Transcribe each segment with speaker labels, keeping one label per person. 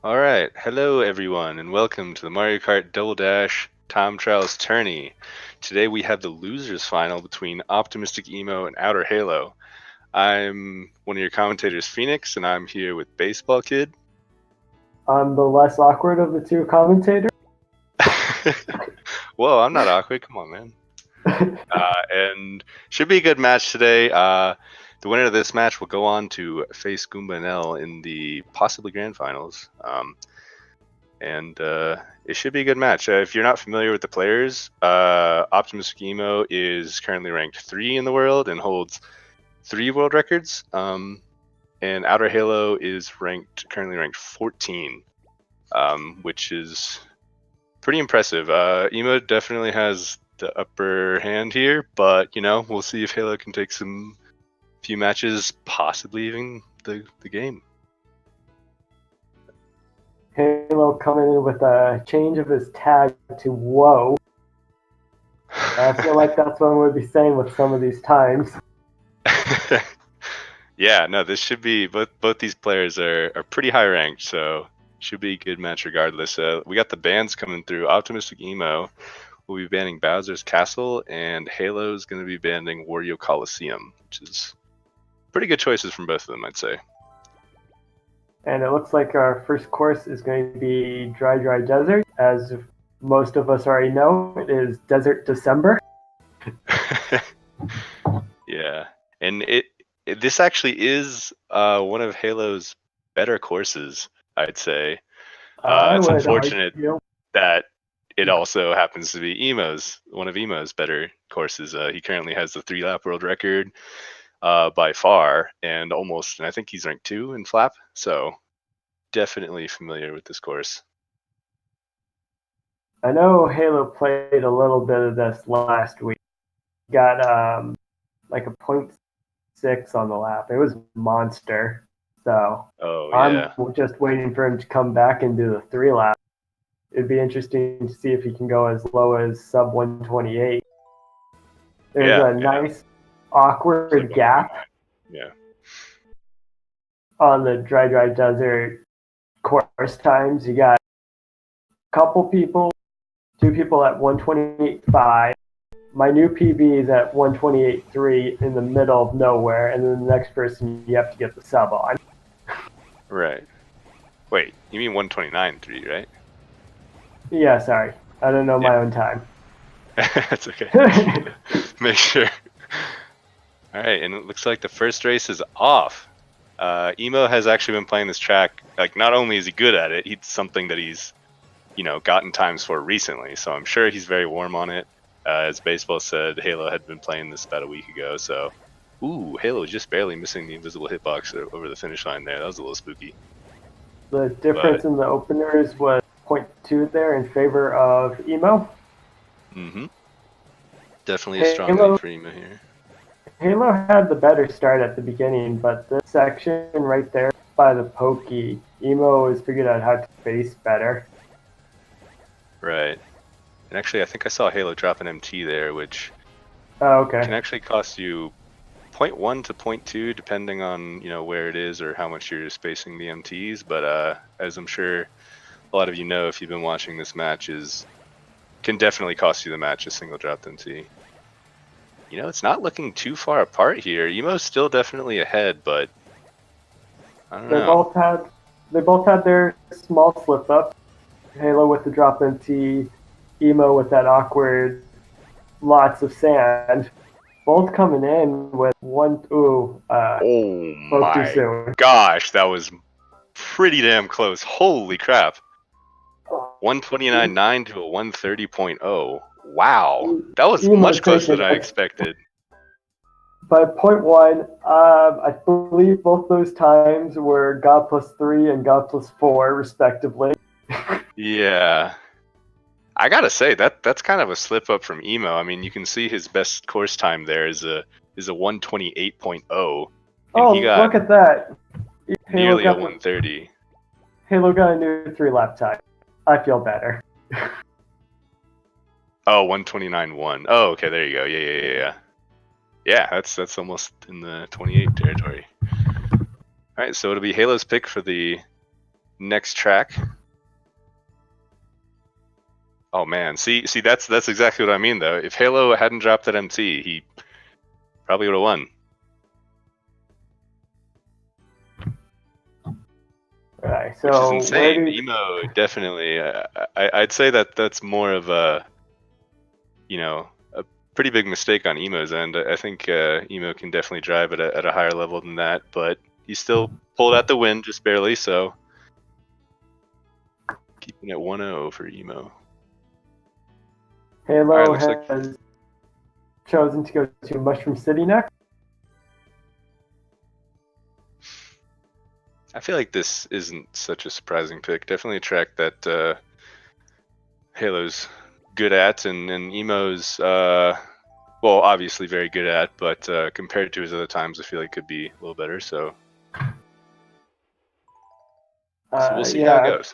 Speaker 1: All right, hello everyone, and welcome to the Mario Kart Double Dash Time Trials Tourney. Today we have the losers final between OptimisticEmo and Outerhalo. I'm one of your commentators, Phoenix, and I'm here with Baseball Kid.
Speaker 2: I'm the less awkward of the two commentators.
Speaker 1: Whoa, I'm not awkward. Come on, man. And should be a good match today. The winner of this match will go on to face Goomba and L in the possibly grand finals. And it should be a good match. If you're not familiar with the players, OptimisticEmo is currently ranked 3 in the world and holds 3 world records. And Outerhalo is currently ranked 14, which is pretty impressive. Emo definitely has the upper hand here, but we'll see if Halo can take some few matches, possibly even the game.
Speaker 2: Halo coming in with a change of his tag to "Whoa." I feel like that's what I'm going to be saying with some of these times.
Speaker 1: Yeah, no, this should be both these players are pretty high ranked, so should be a good match regardless. We got the bans coming through. OptimisticEmo will be banning Bowser's Castle, and Halo's going to be banning Wario Coliseum, which is pretty good choices from both of them, I'd say.
Speaker 2: And it looks like our first course is going to be Dry Desert. As most of us already know, it is Desert December.
Speaker 1: Yeah, and this actually is one of Halo's better courses, I'd say. It's unfortunate that it also happens to be one of Emo's better courses. He currently has the 3-lap world record by far, and I think he's ranked 2 in flap, so definitely familiar with this course.
Speaker 2: I know Halo played a little bit of this last week. Got like a 0.6 on the lap. It was monster. So I'm just waiting for him to come back and do the 3 lap. It'd be interesting to see if he can go as low as sub 128. There's a nice awkward gap on the Dry Desert course times. You got a couple people, 2 people at 128.5. My new PB is at 128.3 in the middle of nowhere, and then the next person you have to get the sub on.
Speaker 1: Right. Wait, you mean 129.3, right?
Speaker 2: Yeah, sorry. I don't know my own time.
Speaker 1: That's okay. Make sure. All right, and it looks like the first race is off. Emo has actually been playing this track. Like, not only is he good at it, it's something that he's, gotten times for recently. So I'm sure he's very warm on it. As Baseball said, Halo had been playing this about a week ago. So, Halo just barely missing the invisible hitbox over the finish line there. That was a little spooky.
Speaker 2: The difference in the openers was 0.2 there in favor of Emo.
Speaker 1: Mm-hmm. Definitely a strong lead for Emo here.
Speaker 2: Halo had the better start at the beginning, but this section right there by the pokey, Emo has figured out how to face better.
Speaker 1: Right. And actually, I think I saw Halo drop an MT there, which can actually cost you 0.1 to 0.2, depending on where it is or how much you're spacing the MTs. But as I'm sure a lot of you know, if you've been watching this match, can definitely cost you the match, a single dropped MT. It's not looking too far apart here. Emo's still definitely ahead, but I don't know.
Speaker 2: They both had their small slip up. Halo with the drop MT, Emo with that awkward lots of sand. Both coming in with
Speaker 1: oh my gosh, that was pretty damn close. Holy crap. 129.9 to a 130.0. Wow, that was much closer than I expected.
Speaker 2: By 0.1, I believe both those times were God +3 and God +4, respectively.
Speaker 1: Yeah. I gotta say, that's kind of a slip up from Emo. I mean, you can see his best course time there is a 128.0.
Speaker 2: Oh, look at that.
Speaker 1: Nearly a 130.
Speaker 2: Halo got a new 3-lap time. I feel better.
Speaker 1: Oh, 129.1. Oh, okay, there you go. Yeah. Yeah, that's almost in the 28 territory. All right, so it'll be Halo's pick for the next track. Oh man, see, that's exactly what I mean though. If Halo hadn't dropped that MT, he probably would have won.
Speaker 2: Right, so
Speaker 1: which is insane. Emo definitely. I'd say that's more of a, a pretty big mistake on Emo's end. I think Emo can definitely drive at a higher level than that, but he still pulled out the win just barely. So keeping it 1-0 for Emo.
Speaker 2: Halo has chosen to go to Mushroom City next.
Speaker 1: I feel like this isn't such a surprising pick. Definitely a track that Halo's good at, and Emo's well, obviously very good at, but compared to his other times, I feel like could be a little better. So we'll see how it goes.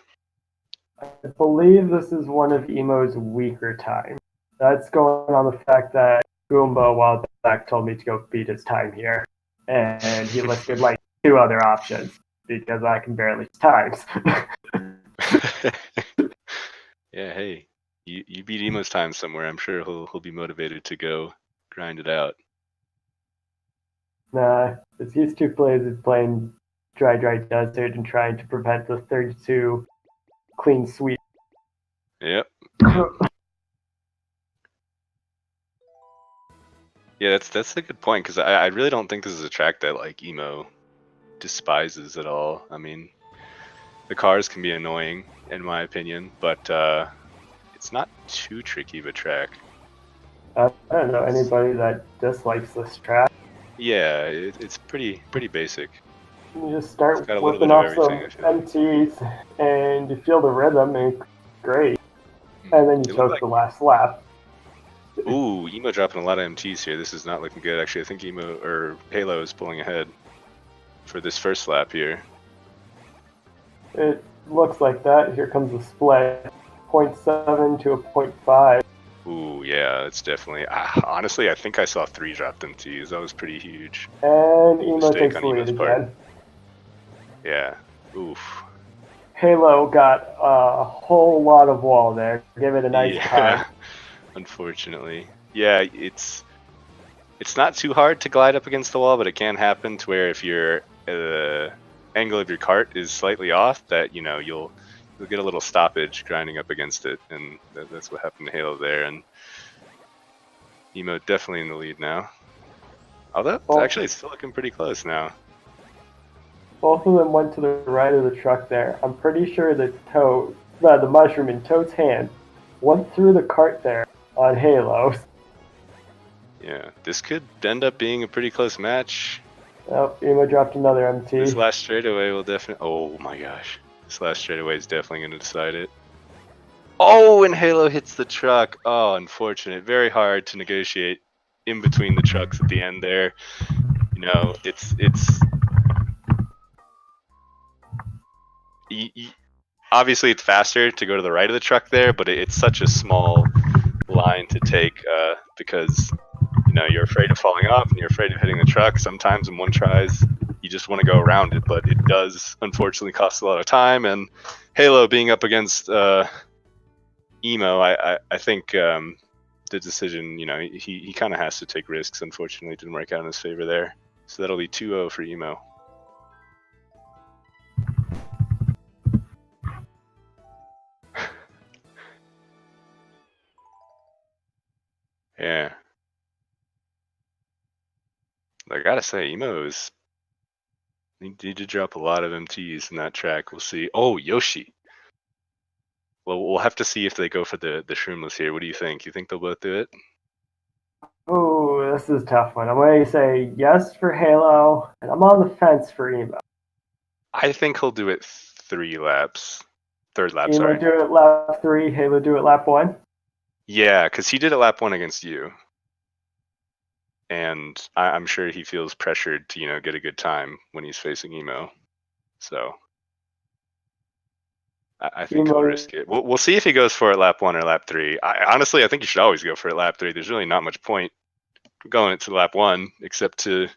Speaker 2: I believe this is one of Emo's weaker times. That's going on the fact that Goomba a while back told me to go beat his time here, and he listed like 2 other options because I can barely times.
Speaker 1: Yeah, hey, you beat Emo's time somewhere. I'm sure he'll be motivated to go grind it out.
Speaker 2: Nah, his 2 plays is playing Dry Desert and trying to prevent the 32 clean sweep.
Speaker 1: Yep. Yeah, that's a good point, because I really don't think this is a track that like Emo despises at all. I mean, the cars can be annoying in my opinion, but it's not too tricky of a track.
Speaker 2: I don't know anybody that dislikes this track.
Speaker 1: Yeah, it's pretty basic.
Speaker 2: You just start whipping off some MTs, and you feel the rhythm, and it's great. And then you choke the last lap.
Speaker 1: Ooh, Emo dropping a lot of MTs here. This is not looking good, actually. I think Halo is pulling ahead for this first lap here.
Speaker 2: It looks like that. Here comes the split. 0.7 to a 0.5.
Speaker 1: Ooh, yeah, it's definitely. Honestly, I think I saw 3 dropped MTs. That was pretty huge.
Speaker 2: And Emo takes the lead again.
Speaker 1: Yeah. Oof.
Speaker 2: Halo got a whole lot of wall there. Give it a nice time.
Speaker 1: Unfortunately. Yeah, it's not too hard to glide up against the wall, but it can happen to where if your angle of your cart is slightly off, that you'll get a little stoppage grinding up against it, and that's what happened to Halo there. And Emo definitely in the lead now. Although actually it's still looking pretty close now.
Speaker 2: Both of them went to the right of the truck there. I'm pretty sure the mushroom in Toad's hand went through the cart there on Halo.
Speaker 1: Yeah, this could end up being a pretty close match.
Speaker 2: Oh, Emo dropped another MT.
Speaker 1: This last straightaway will definitely. Oh my gosh, this last straightaway is definitely going to decide it. Oh, and Halo hits the truck. Oh, unfortunate. Very hard to negotiate in between the trucks at the end there. It's obviously it's faster to go to the right of the truck there, but it's such a small line to take because you're afraid of falling off and you're afraid of hitting the truck. Sometimes in one tries you just want to go around it, but it does unfortunately cost a lot of time. And Halo being up against Emo, I think the decision, he kind of has to take risks. Unfortunately, it didn't work out in his favor there. So that'll be 2-0 for Emo. Yeah. I gotta say, Emo he did drop a lot of MTs in that track. We'll see. Oh, Yoshi. Well, we'll have to see if they go for the shroomless here. What do you think? You think they'll both do it?
Speaker 2: Oh, this is a tough one. I'm going to say yes for Halo, and I'm on the fence for Emo.
Speaker 1: I think he'll do it 3 laps. 3rd lap,
Speaker 2: Emo
Speaker 1: sorry.
Speaker 2: do it lap 3, Halo do it lap 1?
Speaker 1: Yeah, because he did it lap 1 against you. And I'm sure he feels pressured to, get a good time when he's facing Emo. So I think he'll risk it. We'll see if he goes for it lap 1 or lap 3. Honestly, I think you should always go for it lap 3. There's really not much point going it to lap 1 except to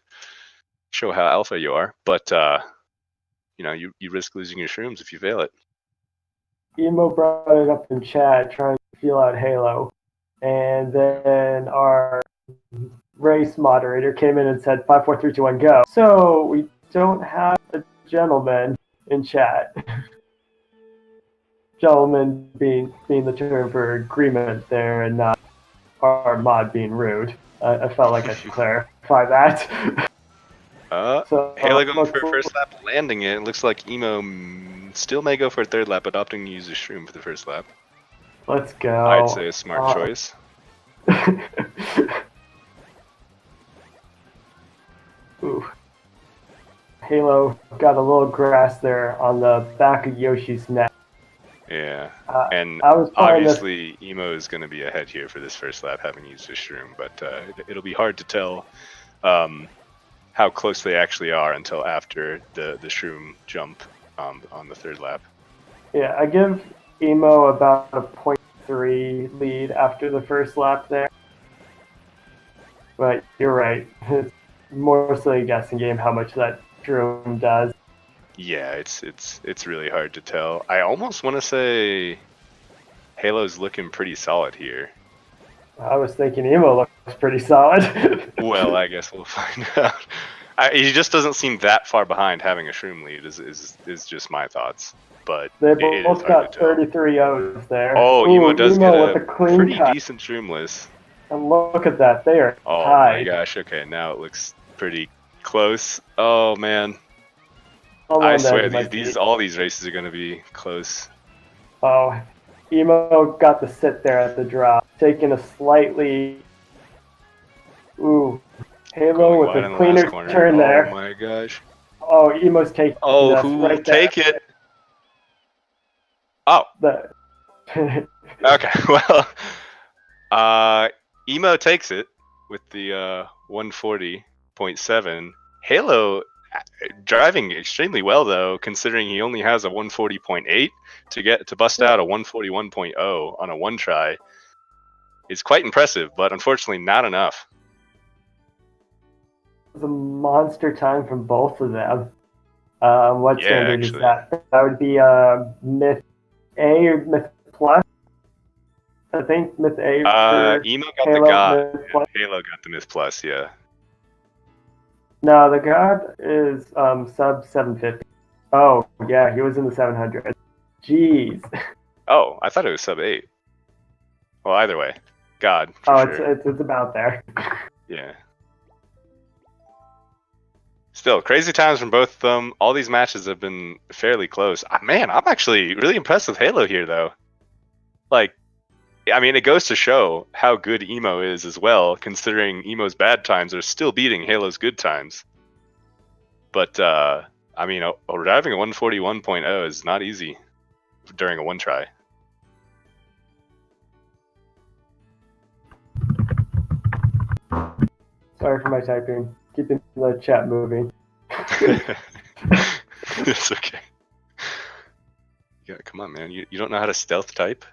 Speaker 1: show how alpha you are. But you risk losing your shrooms if you fail it.
Speaker 2: Emo brought it up in chat, trying to feel out Halo, and then our race moderator came in and said 5, 4, 3, 2, 1, go. So we don't have a gentleman in chat. Gentleman being the term for agreement there, and not our mod being rude. I felt like I should clarify that.
Speaker 1: Halo going for a first lap, landing it. It looks like Emo still may go for a third lap, but opting to use a shroom for the first lap.
Speaker 2: Let's go.
Speaker 1: I'd say a smart choice.
Speaker 2: Ooh. Halo got a little grass there on the back of Yoshi's neck.
Speaker 1: Yeah, and obviously Emo is going to be ahead here for this first lap, having used a shroom, but it'll be hard to tell how close they actually are until after the shroom jump on the third lap.
Speaker 2: Yeah, I give Emo about a 0.3 lead after the first lap there. But you're right. It's mostly a guessing game how much that shroom does.
Speaker 1: Yeah, it's really hard to tell. I almost want to say Halo's looking pretty solid here.
Speaker 2: I was thinking Emo looks pretty solid.
Speaker 1: Well, I guess we'll find out. He just doesn't seem that far behind having a shroom lead is just my thoughts. But
Speaker 2: they both got 33 O's there.
Speaker 1: Oh, Emo does get a pretty
Speaker 2: cut.
Speaker 1: decent shroom list.
Speaker 2: And look at that, they are
Speaker 1: tied. My gosh, okay, now it looks pretty close. Oh man. I swear all these races are gonna be close.
Speaker 2: Oh, Emo got to sit there at the drop, taking a slightly Halo with a cleaner turn there.
Speaker 1: Oh my gosh.
Speaker 2: Oh, Emo's taking
Speaker 1: who will take it? Oh. Okay, well, Emo takes it with the 140.7. Halo driving extremely well though, considering he only has a 140.8 to bust out a 141.0 on a one try. Is quite impressive, but unfortunately not enough.
Speaker 2: The monster time from both of them. What standard is that? That would be Myth A or Myth Plus. I think Myth A.
Speaker 1: Emo got the God. Halo got the Myth Plus, yeah.
Speaker 2: No, the God is sub 750. Oh, yeah, he was in the 700. Jeez.
Speaker 1: Oh, I thought it was sub 8. Well, either way, God. Sure.
Speaker 2: It's about there.
Speaker 1: Yeah. Still, crazy times from both of them. All these matches have been fairly close. Man, I'm actually really impressed with Halo here, though. Like, I mean, it goes to show how good Emo is as well, considering Emo's bad times are still beating Halo's good times. But, I mean, driving a 141.0 is not easy during a one try.
Speaker 2: Sorry for my typing. Keeping the chat moving.
Speaker 1: It's okay. Yeah, come on, man. You don't know how to stealth type?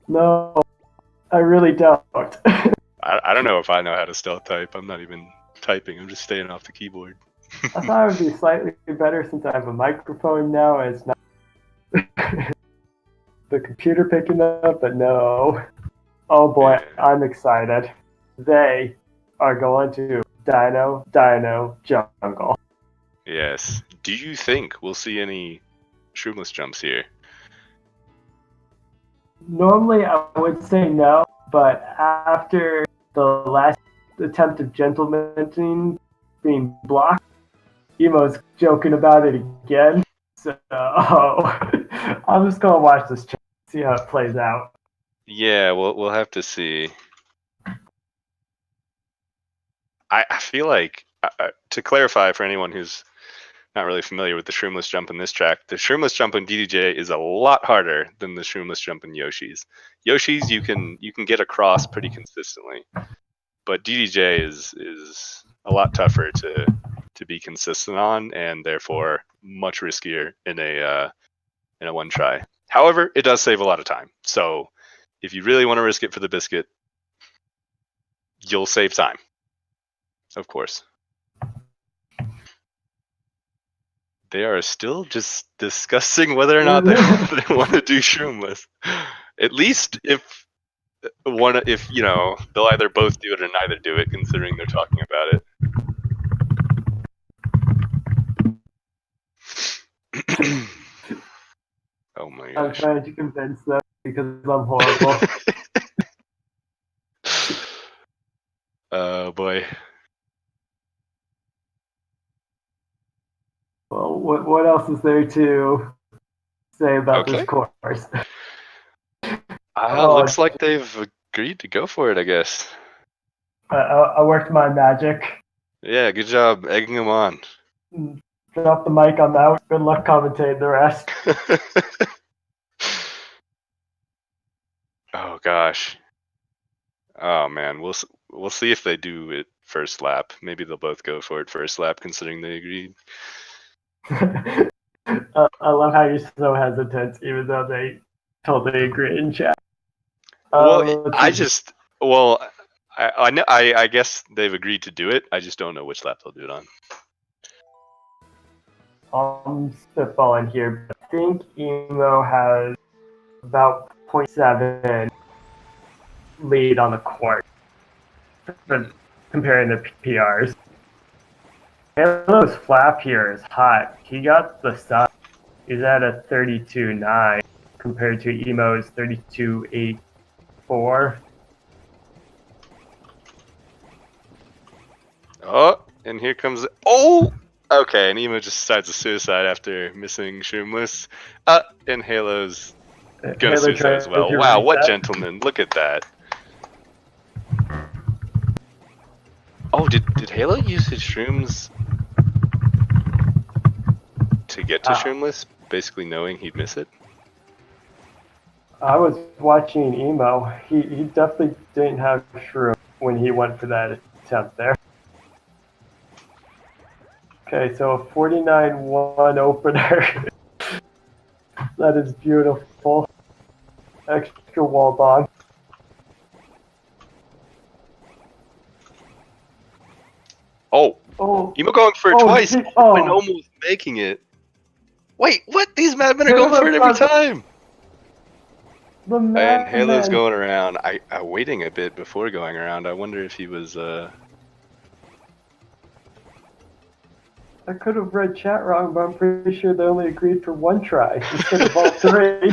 Speaker 2: No, I really don't.
Speaker 1: I don't know if I know how to stealth type. I'm not even typing. I'm just staying off the keyboard.
Speaker 2: I thought it would be slightly better since I have a microphone now. It's not the computer picking up, but no. Oh boy, I'm excited. They are going to Dino Jungle.
Speaker 1: Yes. Do you think we'll see any shroomless jumps here?
Speaker 2: Normally I would say no, but after the last attempt of gentlemening being blocked, Emo's joking about it again. So I'm just gonna watch this chat, see how it plays out.
Speaker 1: Yeah, we'll have to see. I feel like, to clarify for anyone who's not really familiar with the shroomless jump in this track, the shroomless jump in DDJ is a lot harder than the shroomless jump in Yoshi's. Yoshi's you can get across pretty consistently, but DDJ is a lot tougher to be consistent on, and therefore much riskier in a one try. However, it does save a lot of time. So if you really want to risk it for the biscuit, you'll save time. Of course. they are still just discussing whether or not they want to do shroomless. At least if they'll either both do it or neither do it, considering they're talking about it. Oh my gosh.
Speaker 2: I'm trying to convince them because I'm horrible.
Speaker 1: Oh boy.
Speaker 2: Well, what else is there to say about this course?
Speaker 1: Looks like they've agreed to go for it, I guess.
Speaker 2: I worked my magic.
Speaker 1: Yeah, good job egging them on.
Speaker 2: Drop the mic on that. Good luck commentating the rest.
Speaker 1: Oh gosh. Oh man, we'll see if they do it first lap. Maybe they'll both go for it first lap, considering they agreed.
Speaker 2: I love how you're so hesitant, even though they totally agree in chat.
Speaker 1: Well, I guess they've agreed to do it. I just don't know which lap they'll do it on.
Speaker 2: I'm spitballing here, but I think Emo has about 0.7 lead on the court, comparing the PRs. Halo's flap here is hot. He got the sub. He's at a 32.9 compared to Emo's 32.84.
Speaker 1: Oh, and here comes oh. Okay, and Emo just decides to suicide after missing Shroomless. And Halo's gonna suicide as well. Wow, what gentleman! Look at that. Oh, did Halo use his shrooms to get to Shroomless, basically knowing he'd miss it?
Speaker 2: I was watching Emo. He definitely didn't have shroom when he went for that attempt there. Okay, so a 49-1 opener. That is beautiful. Extra wall bomb.
Speaker 1: Oh, Emo going for it twice and almost making it. Wait, what? These madmen are going for it every time. And Halo's going around. I'm waiting a bit before going around. I wonder if he was.
Speaker 2: I could have read chat wrong, but I'm pretty sure they only agreed for one try instead of all three.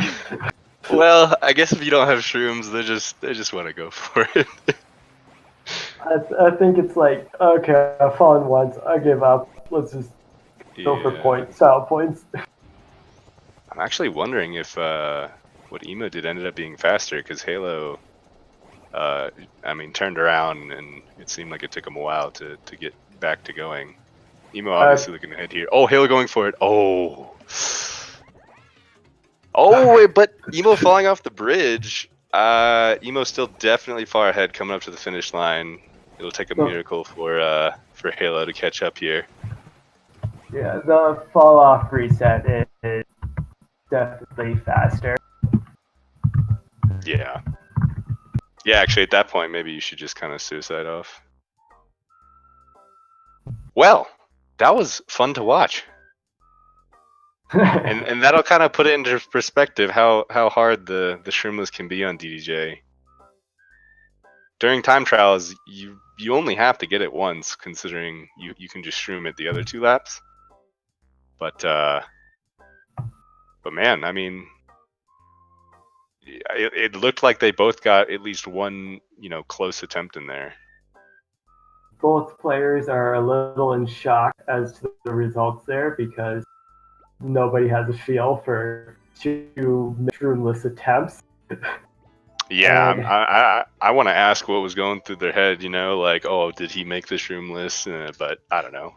Speaker 1: Well, I guess if you don't have shrooms, they just want to go for it.
Speaker 2: I think it's like, okay, I've fallen once, I give up. Let's just go for points, style points.
Speaker 1: I'm actually wondering if what Emo did ended up being faster, because Halo, turned around and it seemed like it took him a while to get back to going. Emo obviously looking ahead here. Oh, Halo going for it. Oh, wait, but Emo falling off the bridge. Emo's still definitely far ahead coming up to the finish line. It'll take a miracle for Halo to catch up here.
Speaker 2: Yeah, the fall off reset is definitely faster.
Speaker 1: Yeah. Yeah, actually at that point maybe you should just kind of suicide off. Well, that was fun to watch. and that'll kind of put it into perspective how hard the shroomless can be on DDJ. During time trials, you only have to get it once, considering you can just shroom it the other 2 laps. But man, I mean, it looked like they both got at least one, close attempt in there.
Speaker 2: Both players are a little in shock as to the results there because nobody has a feel for 2 shroomless attempts.
Speaker 1: Yeah, I want to ask what was going through their head, like, oh, did he make the shroomless? But I don't know.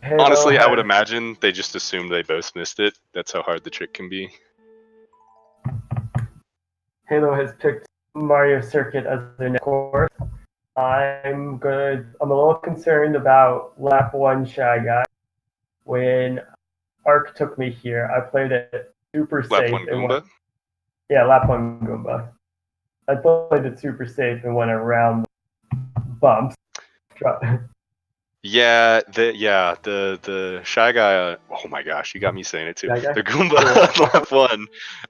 Speaker 1: Honestly, I would imagine they just assumed they both missed it. That's how hard the trick can be.
Speaker 2: Halo has picked Mario Circuit as their next course. I'm a little concerned about lap 1 Shy Guy. When Ark took me here, I played it super safe.
Speaker 1: Lap 1 Goomba?
Speaker 2: Yeah, lap 1 Goomba. I played it super safe and went around the bumps.
Speaker 1: Yeah, the shy guy. Oh my gosh, you got me saying it too. The Goomba on lap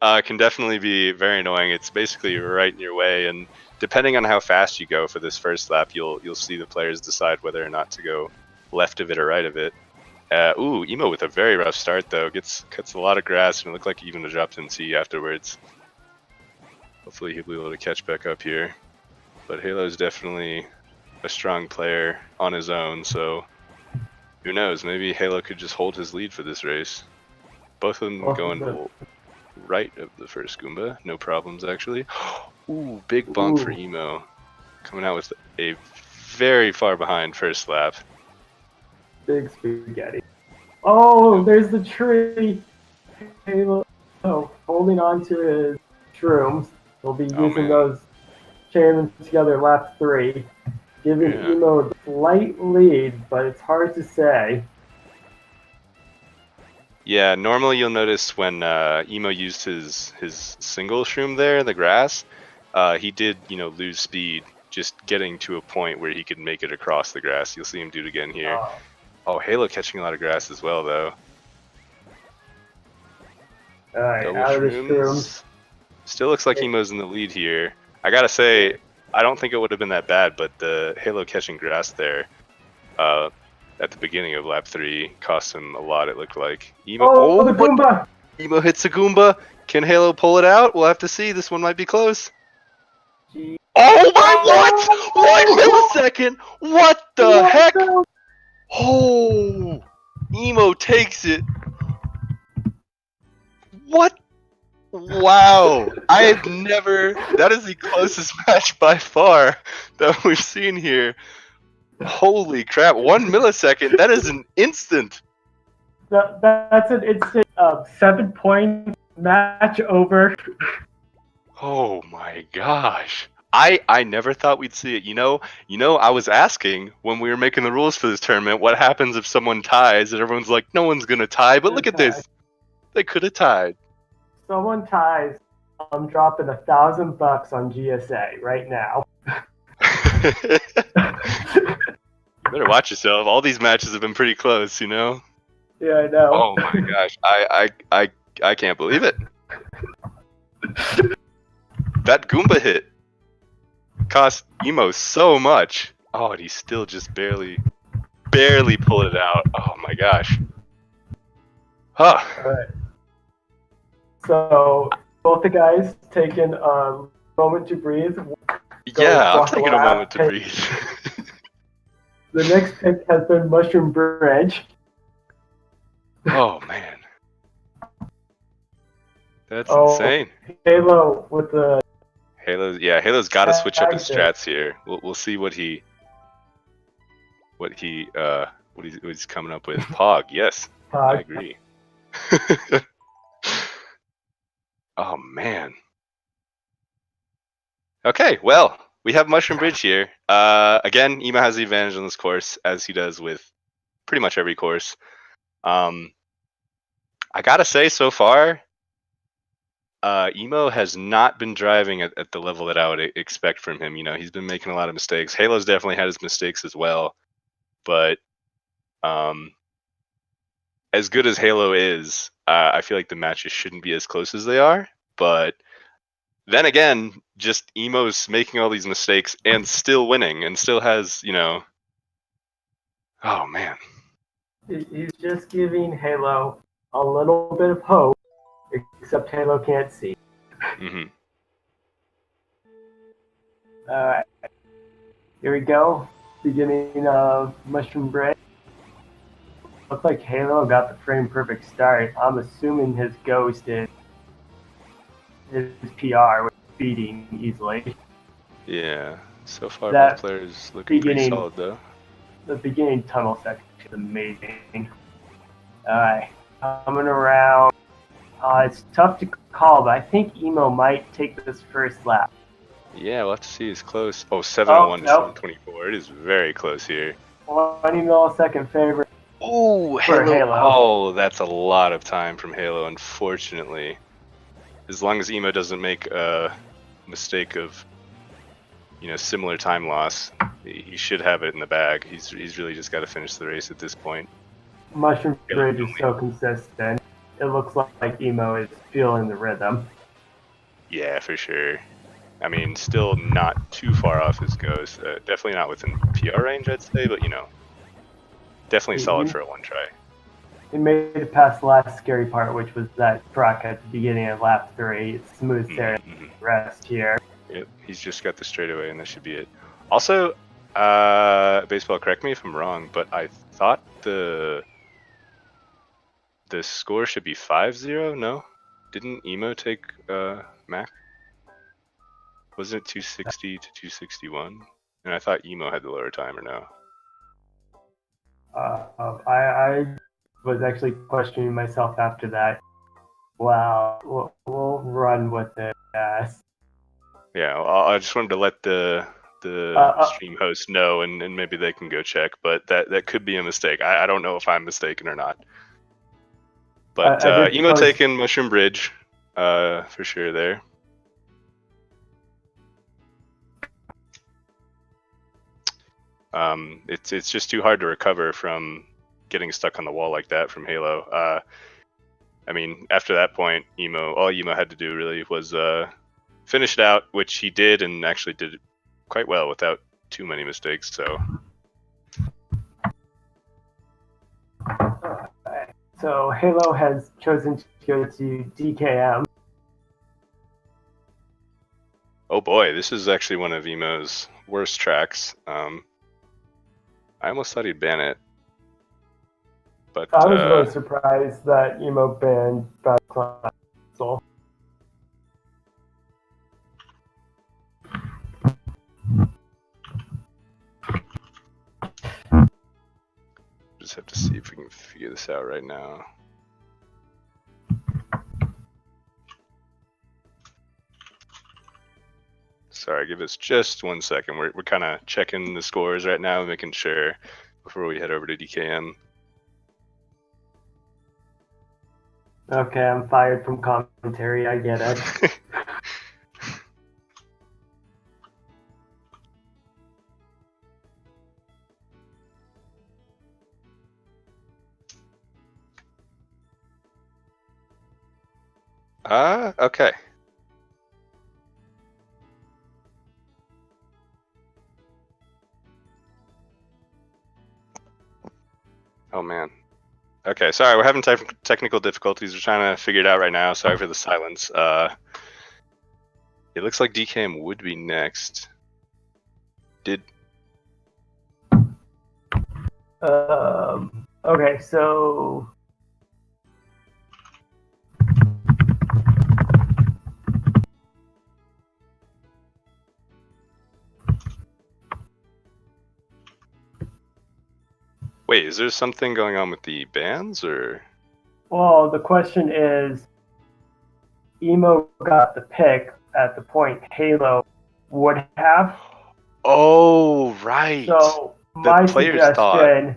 Speaker 1: 1 can definitely be very annoying. It's basically right in your way, and depending on how fast you go for this first lap, you'll see the players decide whether or not to go left of it or right of it. Ooh, Emo with a very rough start though. Cuts a lot of grass, and it looked like even dropped in T afterwards. Hopefully he'll be able to catch back up here. But Halo's definitely a strong player on his own, so who knows? Maybe Halo could just hold his lead for this race. Both of them going right of the first Goomba, no problems actually. Ooh, big bonk for Emo, coming out with a very far behind first lap.
Speaker 2: Big spaghetti. Oh, there's the tree. Halo holding on to his shrooms. He'll be using those, chain together lap 3. Giving Emo a slight lead, but it's hard to say.
Speaker 1: Yeah, normally you'll notice when Emo used his single shroom there in the grass, he did, lose speed just getting to a point where he could make it across the grass. You'll see him do it again here. Oh, Halo catching a lot of grass as well, though.
Speaker 2: Alright, out of the shrooms.
Speaker 1: Still looks like Emo's in the lead here. I gotta say, I don't think it would have been that bad, but the Halo catching grass there at the beginning of lap 3 cost him a lot, it looked like.
Speaker 2: Emo, the Goomba!
Speaker 1: Emo hits a Goomba. Can Halo pull it out? We'll have to see. This one might be close. Oh my, what? 1 millisecond? What the heck? Oh, Emo takes it. What? Wow, I have never, that is the closest match by far that we've seen here. Holy crap, 1 millisecond, that is an instant.
Speaker 2: That's an instant 7-point match over.
Speaker 1: Oh my gosh. I never thought we'd see it. I was asking when we were making the rules for this tournament, what happens if someone ties, and everyone's like, no one's gonna tie, but look at this. They could have tied.
Speaker 2: Someone ties, I'm dropping $1,000 on GSA right now.
Speaker 1: You better watch yourself. All these matches have been pretty close,
Speaker 2: Yeah, I know.
Speaker 1: Oh my gosh, I can't believe it. That Goomba hit cost Emo so much. Oh, and he still just barely pulled it out. Oh my gosh. Huh.
Speaker 2: All right. So both the guys taking a moment to breathe.
Speaker 1: Yeah, I'm taking a moment to breathe.
Speaker 2: The next pick has been Mushroom Bridge.
Speaker 1: Oh man, that's insane.
Speaker 2: Halo with the
Speaker 1: Halo's got to switch up his strats here. We'll see what he's coming up with. Pog, yes, Pog. I agree. Oh man. Okay, well, we have Mushroom Bridge here. Again, Emo has the advantage on this course, as he does with pretty much every course. I gotta say, so far, Emo has not been driving at the level that I would expect from him. He's been making a lot of mistakes. Halo's definitely had his mistakes as well, but as good as Halo is, I feel like the matches shouldn't be as close as they are. But then again, just Emo's making all these mistakes and still winning, and still has, oh man.
Speaker 2: He's just giving Halo a little bit of hope, except Halo can't see.
Speaker 1: Mm-hmm.
Speaker 2: Alright. Here we go. Beginning of Mushroom Bridge. Looks like Halo got the frame perfect start. I'm assuming his ghost is his PR with beating easily.
Speaker 1: Yeah. So far both players looking pretty solid though.
Speaker 2: The beginning tunnel section is amazing. Alright. Coming around. It's tough to call, but I think Emo might take this first lap.
Speaker 1: Yeah, we'll have to see. It's close. Oh, 701 to 724. It is very close here.
Speaker 2: 20 millisecond favorite.
Speaker 1: Oh, Halo. Oh, that's a lot of time from Halo, unfortunately. As long as Emo doesn't make a mistake of similar time loss. He should have it in the bag. He's really just got to finish the race at this point.
Speaker 2: Mushroom Bridge is so consistent. It looks like Emo is feeling the rhythm.
Speaker 1: Yeah, for sure. I mean, still not too far off his goes. Definitely not within PR range, I'd say, but definitely solid for a one try.
Speaker 2: He made it past the last scary part, which was that truck at the beginning of lap 3. It's smooth sailing rest here.
Speaker 1: Yep, he's just got the straightaway, and that should be it. Also, baseball, correct me if I'm wrong, but I thought the score should be 5-0. No, didn't Emo take Mac? Wasn't it 260 to 261? And I thought Emo had the lower time, or no?
Speaker 2: I was actually questioning myself after that. Well, we'll run with it. Yes.
Speaker 1: Yeah, I just wanted to let the stream host know, and maybe they can go check. But that could be a mistake. I don't know if I'm mistaken or not. But Emo taking Mushroom Bridge for sure there. It's just too hard to recover from getting stuck on the wall like that from Halo. I mean, after that point, all Emo had to do really was finish it out, which he did, and actually did it quite well without too many mistakes.
Speaker 2: So Halo has chosen to go to DKM.
Speaker 1: Oh boy, this is actually one of Emo's worst tracks. I almost thought he'd ban it. But
Speaker 2: I was really surprised that Emo banned Bad Class.
Speaker 1: Just have to see if we can figure this out right now. Sorry, give us just 1 second. We're kind of checking the scores right now, making sure before we head over to DKM.
Speaker 2: Okay, I'm fired from commentary. I get it.
Speaker 1: Okay. Oh man. Okay, sorry, we're having technical difficulties. We're trying to figure it out right now. Sorry for the silence. It looks like DKM would be next.
Speaker 2: Okay, so
Speaker 1: wait, is there something going on with the bans, or?
Speaker 2: Well, the question is, Emo got the pick at the point Halo would have.
Speaker 1: Oh, right.
Speaker 2: So my suggestion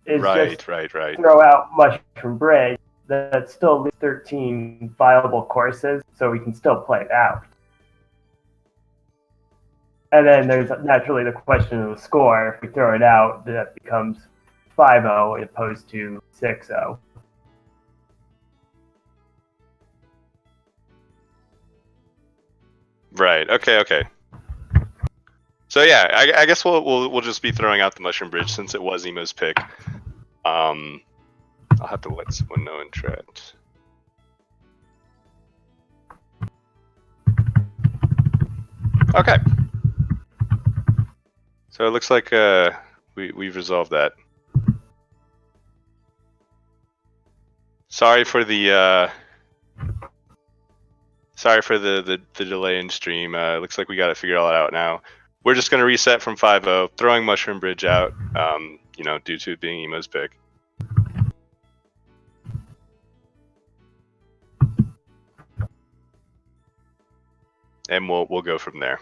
Speaker 2: is just throw out Mushroom Bridge. That still leaves 13 viable courses, so we can still play it out. And then there's naturally the question of the score. If we throw it out, that becomes 5-0 as opposed to 6-0.
Speaker 1: Right. Okay. So yeah, I guess we'll just be throwing out the Mushroom Bridge since it was Emo's pick. I'll have to let someone know in chat. Okay. So it looks like we've resolved that. Sorry for the delay in stream. It looks like we got to figure all that out now. We're just gonna reset from 5-0, throwing Mushroom Bridge out. Due to it being Emo's pick. And we'll go from there.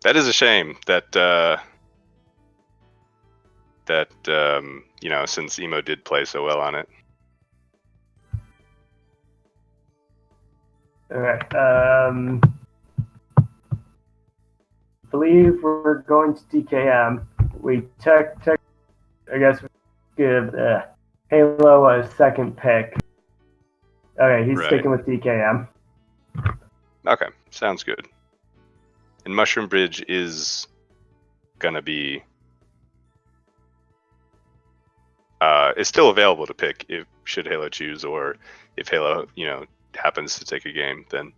Speaker 1: That is a shame that since Emo did play so well on it.
Speaker 2: All right. I believe we're going to DKM. We check. I guess we give Halo a second pick. Okay, he's sticking with DKM.
Speaker 1: Okay, sounds good. And Mushroom Bridge is gonna be it's still available to pick if should Halo choose, or if Halo happens to take a game, then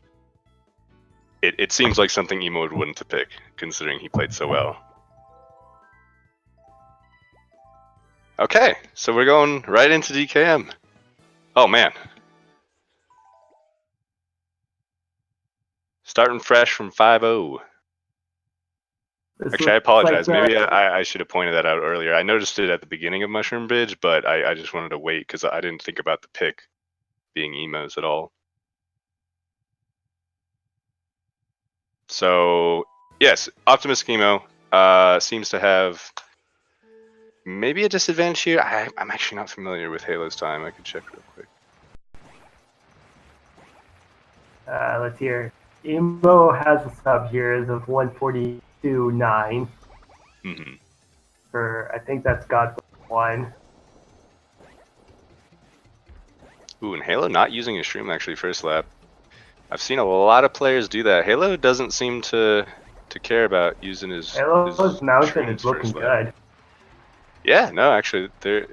Speaker 1: it seems like something Emo would want to pick, considering he played so well. Okay, so we're going right into DKM. Oh man. Starting fresh from 5-0. Actually, I apologize. Maybe I should have pointed that out earlier. I noticed it at the beginning of Mushroom Bridge, but I just wanted to wait because I didn't think about the pick being Emo's at all. So, yes, OptimisticEmo seems to have maybe a disadvantage here. I'm actually not familiar with Halo's time. I can check real quick.
Speaker 2: Let's hear. Emo has a sub here as of 142.9.
Speaker 1: Mm-hmm.
Speaker 2: For, I think that's God 1.
Speaker 1: Ooh, and Halo not using his shroom actually first lap. I've seen a lot of players do that. Halo doesn't seem to care about using his
Speaker 2: mountain is looking good.
Speaker 1: Yeah, no, actually, they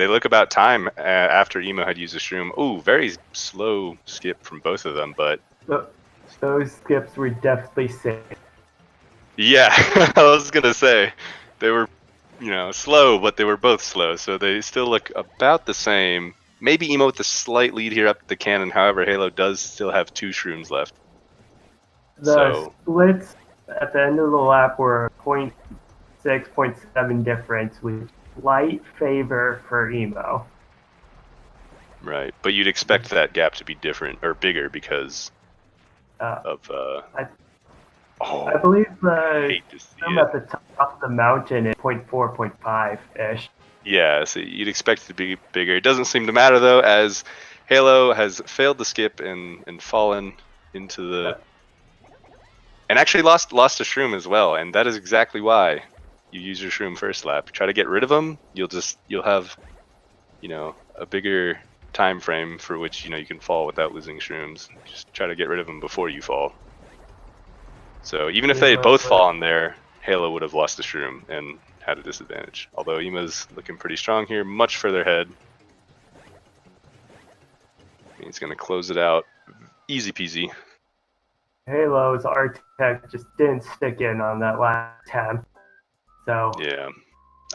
Speaker 1: look about time after Emo had used the shroom. Ooh, very slow skip from both of them, but
Speaker 2: those skips were definitely safe.
Speaker 1: Yeah, I was gonna say they were, slow, but they were both slow, so they still look about the same. Maybe Emo with a slight lead here up the cannon. However, Halo does still have 2 shrooms left.
Speaker 2: The splits at the end of the lap were 0.6, 0.7 difference with slight favor for Emo.
Speaker 1: Right, but you'd expect that gap to be different or bigger because of.
Speaker 2: I believe the at the top of the mountain is 0.4, 0.5-ish.
Speaker 1: Yeah, so you'd expect it to be bigger. It doesn't seem to matter though, as Halo has failed the skip and fallen into the and actually lost a shroom as well, and that is exactly why you use your shroom first lap. Try to get rid of them, you'll have a bigger time frame for which you can fall without losing shrooms. Just try to get rid of them before you fall. So even if they had both fallen there, Halo would have lost the shroom and had a disadvantage. Although Emo's looking pretty strong here, much further ahead. He's going to close it out. Easy peasy.
Speaker 2: Halo's Architect just didn't stick in on that last attempt. So
Speaker 1: yeah.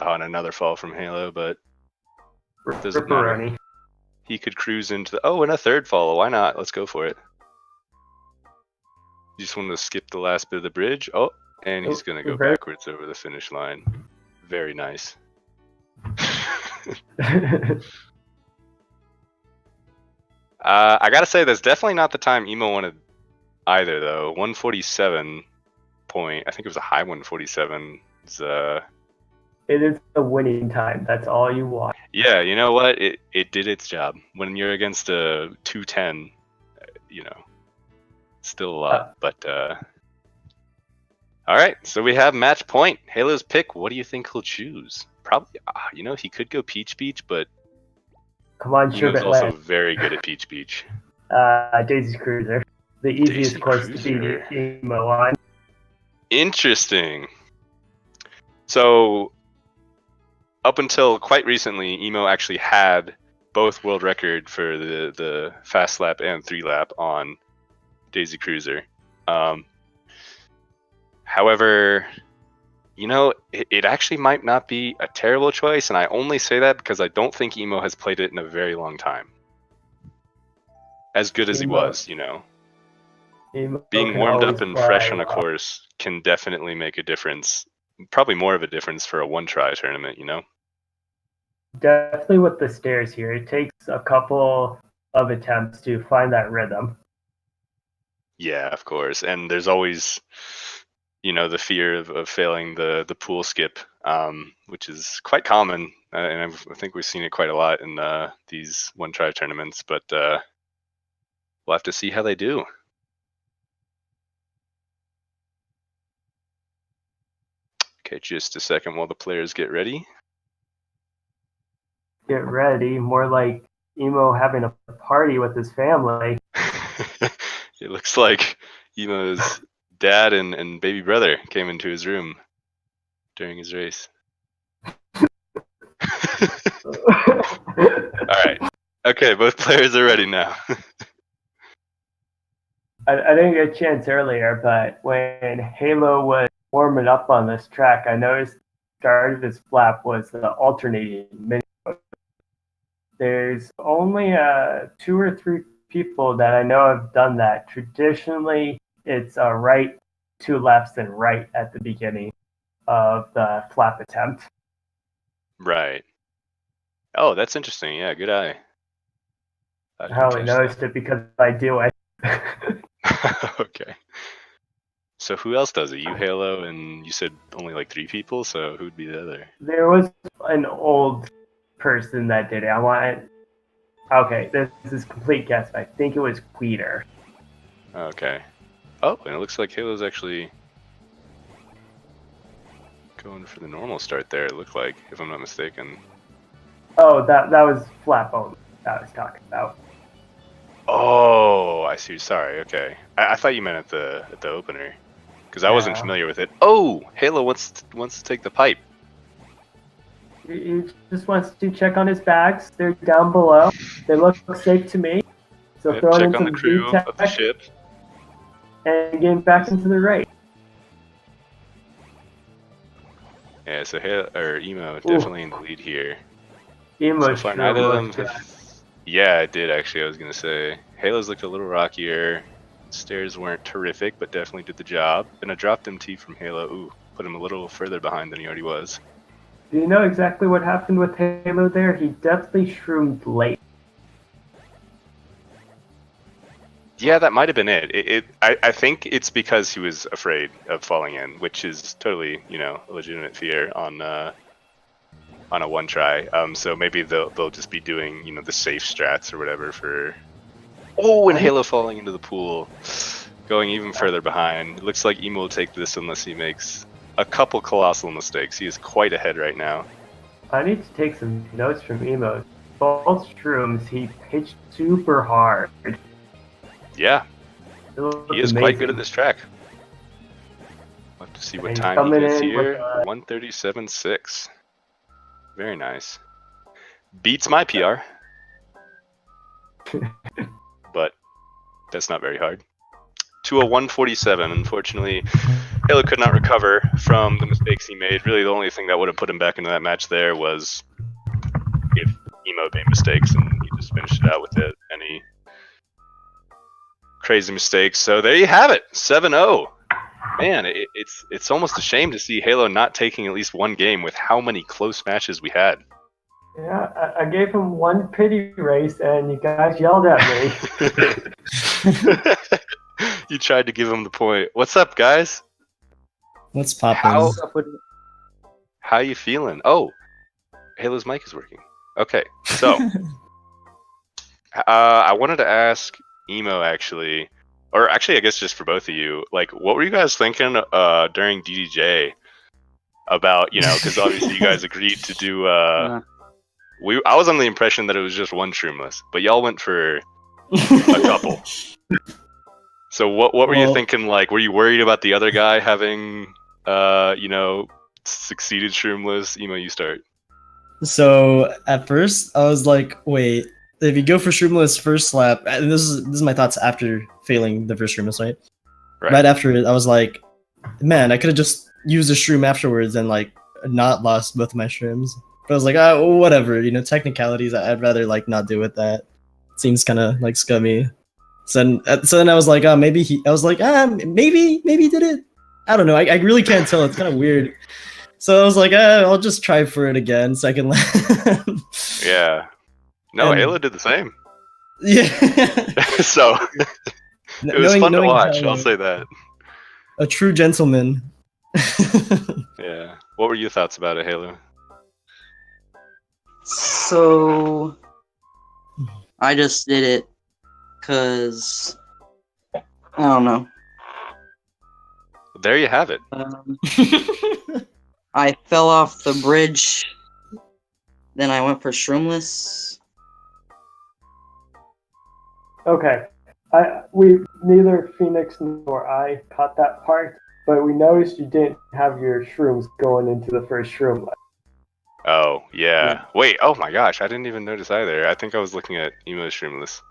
Speaker 1: Oh, and another fall from Halo, but doesn't matter. He could cruise into the... Oh, and a third fall. Why not? Let's go for it. You just want to skip the last bit of the bridge. Oh, and he's going to go backwards over the finish line. Very nice. I gotta say, that's definitely not the time Emo wanted either, though. 147 point. I think it was a high 147.
Speaker 2: It is a winning time. That's all you want.
Speaker 1: Yeah, you know what? It did its job. When you're against a 210, still a lot. But all right, so we have match point. Halo's pick. What do you think he'll choose? Probably, he could go Peach Beach, but
Speaker 2: come on,
Speaker 1: Emo's also very good at Peach Beach.
Speaker 2: Daisy Cruiser, the easiest course to beat Emo on.
Speaker 1: Interesting. So, up until quite recently, Emo actually had both world record for the fast lap and 3 lap on Daisy Cruiser. However, it actually might not be a terrible choice, and I only say that because I don't think Emo has played it in a very long time. As good as he was, being warmed up and fresh on a course can definitely make a difference. Probably more of a difference for a one-try tournament,
Speaker 2: Definitely with the stairs here. It takes a couple of attempts to find that rhythm.
Speaker 1: Yeah, of course. And there's always, the fear of failing the pool skip, which is quite common. And I think we've seen it quite a lot in these one-try tournaments. But we'll have to see how they do. Okay, just a second while the players get ready.
Speaker 2: Get ready, more like Emo having a party with his family.
Speaker 1: It looks like Emo's dad and baby brother came into his room during his race. Alright. Okay, both players are ready now.
Speaker 2: I didn't get a chance earlier, but when Halo was warming up on this track, I noticed the start of his flap was the alternating mini. There's only 2 or 3 people that I know have done that. Traditionally, it's right, 2 lefts, and right at the beginning of the flap attempt.
Speaker 1: Right. Oh, that's interesting. Yeah, good eye.
Speaker 2: I only noticed it because I do it.
Speaker 1: Okay. So who else does it? You, Halo, and you said only like 3 people, so who'd be the other?
Speaker 2: There was an old person that did it. Okay, this is complete guess, but I think it was Queeter.
Speaker 1: Okay. Oh, and it looks like Halo's actually going for the normal start there, it looked like, if I'm not mistaken.
Speaker 2: Oh, that was flap only that I was talking about.
Speaker 1: Oh, I see. Sorry. Okay, I thought you meant at the opener, because I wasn't familiar with it. Oh, Halo wants to take the pipe.
Speaker 2: He just wants to check on his bags. They're down below. They look safe to me. So
Speaker 1: Yep,
Speaker 2: throwing
Speaker 1: check
Speaker 2: in
Speaker 1: on
Speaker 2: some
Speaker 1: the crew
Speaker 2: VTech
Speaker 1: of the ship
Speaker 2: and getting back into the race.
Speaker 1: Yeah, so Emo definitely in the lead here.
Speaker 2: Emo
Speaker 1: So far, neither of them have. Yeah, it did actually. I was gonna say Halo's looked a little rockier. Stairs weren't terrific, but definitely did the job. And a dropped MT from Halo. Ooh, put him a little further behind than he already was.
Speaker 2: Do you know exactly what happened with Halo there? He definitely shroomed late.
Speaker 1: Yeah, that might have been it. I think it's because he was afraid of falling in, which is totally, a legitimate fear on a one try. So maybe they'll just be doing, the safe strats or whatever for. Oh, and Halo falling into the pool, going even further behind. It looks like Emo will take this unless he makes a couple colossal mistakes. He is quite ahead right now.
Speaker 2: I need to take some notes from Emo. Both shrooms, he pitched super hard.
Speaker 1: Yeah, he is quite good at this track. We'll have to see what time he gets here. 1:37.6. Very nice. Beats my PR. But that's not very hard. To a 1:47. Unfortunately, Halo could not recover from the mistakes he made. Really, the only thing that would have put him back into that match there was if Emo made mistakes, and he just finished it out with any crazy mistakes. So there you have it, 7-0. Man, it's almost a shame to see Halo not taking at least one game with how many close matches we had.
Speaker 2: Yeah, I gave him one pity race, and you guys yelled at me.
Speaker 1: You tried to give him the point. What's up, guys?
Speaker 3: What's poppin'?
Speaker 1: How you feeling? Oh, Halo's mic is working. Okay, so I wanted to ask Emo actually, or actually I guess just for both of you, like what were you guys thinking during DDJ about, because obviously you guys agreed to do I was under the impression that it was just one shroomless, but y'all went for a couple. So what were you thinking? Like, were you worried about the other guy having succeeded shroomless? Emo, you start.
Speaker 3: So at first I was like, wait, if you go for shroomless first slap, and this is my thoughts after failing the first shroomless, right? Right after it, I was like, man, I could have just used a shroom afterwards and like not lost both of my shrooms. But I was like, whatever, technicalities. I'd rather like not deal with that. It seems kind of like scummy. So then I was like, maybe he he did it. I don't know. I really can't tell. It's kind of weird. So I was like, I'll just try for it again, second lap.
Speaker 1: Yeah. No, Halo did the same.
Speaker 3: Yeah.
Speaker 1: So it was fun to watch. I'll say that.
Speaker 3: A true gentleman.
Speaker 1: Yeah. What were your thoughts about it, Halo?
Speaker 4: So I just did it because I don't know.
Speaker 1: There you have it.
Speaker 4: I fell off the bridge. Then I went for Shroomless.
Speaker 2: Okay. Neither Phoenix nor I caught that part, but we noticed you didn't have your shrooms going into the first shroom.
Speaker 1: Oh, yeah. Wait, oh my gosh, I didn't even notice either. I think I was looking at Emo's Shroomless.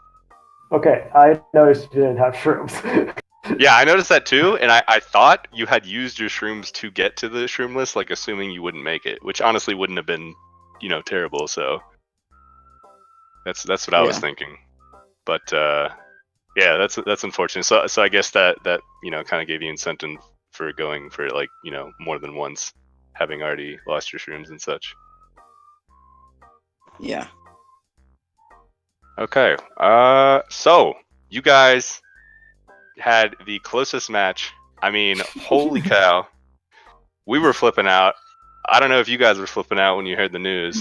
Speaker 2: Okay, I noticed you didn't have shrooms.
Speaker 1: Yeah, I noticed that too, and I thought you had used your shrooms to get to the Shroomless, like assuming you wouldn't make it, which honestly wouldn't have been, terrible, so that's what I was thinking. But yeah, that's unfortunate. So I guess that kind of gave you incentive for going for like, more than once, having already lost your shrooms and such.
Speaker 4: Yeah.
Speaker 1: Okay. So you guys had the closest match. I mean, holy cow. We were flipping out. I don't know if you guys were flipping out when you heard the news.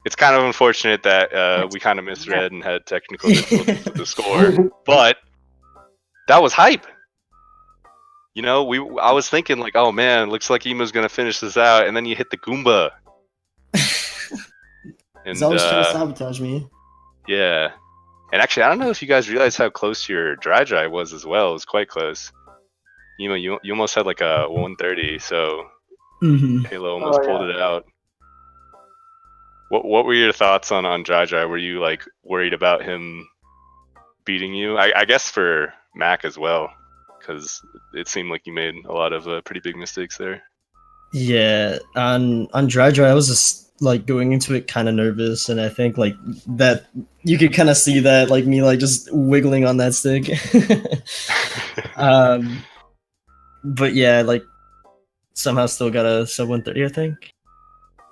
Speaker 1: It's kind of unfortunate that we kind of misread and had technical difficulties with the score, but that was hype. I was thinking like, oh man, looks like Emo's gonna finish this out, and then you hit the Goomba.
Speaker 3: He's always trying to sabotage me.
Speaker 1: Yeah. And actually, I don't know if you guys realize how close your dry was as well. It was quite close. You almost had like a 130, so Halo almost pulled it out. What were your thoughts on Dry? Were you like worried about him beating you? I guess for Mac as well, because it seemed like you made a lot of pretty big mistakes there.
Speaker 3: Yeah, on Dry, I was just like going into it kind of nervous, and I think like that you could kind of see that like me like just wiggling on that stick. But yeah, like somehow still got a sub 130, I think.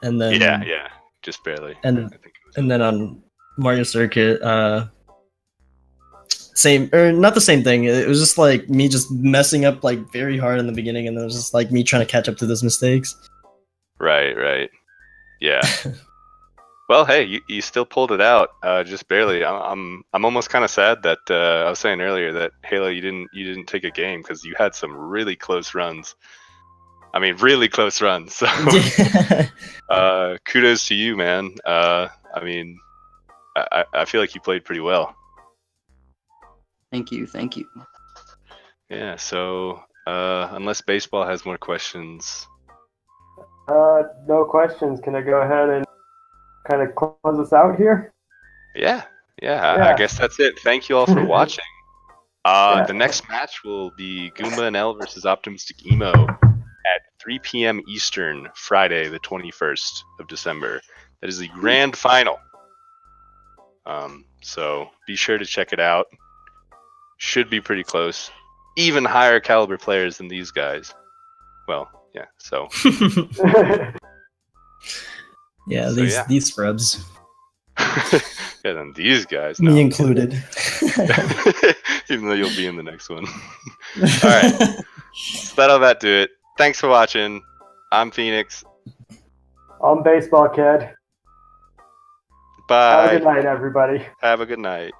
Speaker 3: And then
Speaker 1: yeah, just barely.
Speaker 3: And then on Mario Circuit, same or not the same thing. It was just like me just messing up like very hard in the beginning, and then it was just like me trying to catch up to those mistakes.
Speaker 1: Right. Yeah. Well, hey, you still pulled it out, just barely. I'm almost kind of sad that I was saying earlier that Halo you didn't take a game because you had some really close runs. I mean, really close runs. So, kudos to you, man. I mean, I feel like you played pretty well.
Speaker 4: Thank you.
Speaker 1: Yeah. So, unless baseball has more questions.
Speaker 2: No questions. Can I go ahead and kind of close us out here?
Speaker 1: Yeah. I guess that's it. Thank you all for watching. The next match will be Goomba and L versus OptimisticEmo at 3 p.m. Eastern, Friday, the 21st of December. That is the grand final. So be sure to check it out. Should be pretty close. Even higher caliber players than these guys. Well, yeah, so.
Speaker 3: Yeah, these scrubs.
Speaker 1: Yeah, then these guys.
Speaker 3: Me included.
Speaker 1: Even though you'll be in the next one. Alright. That'll about do it. Thanks for watching. I'm Phoenix.
Speaker 2: I'm Baseball Kid.
Speaker 1: Bye.
Speaker 2: Have a good night, everybody.
Speaker 1: Have a good night.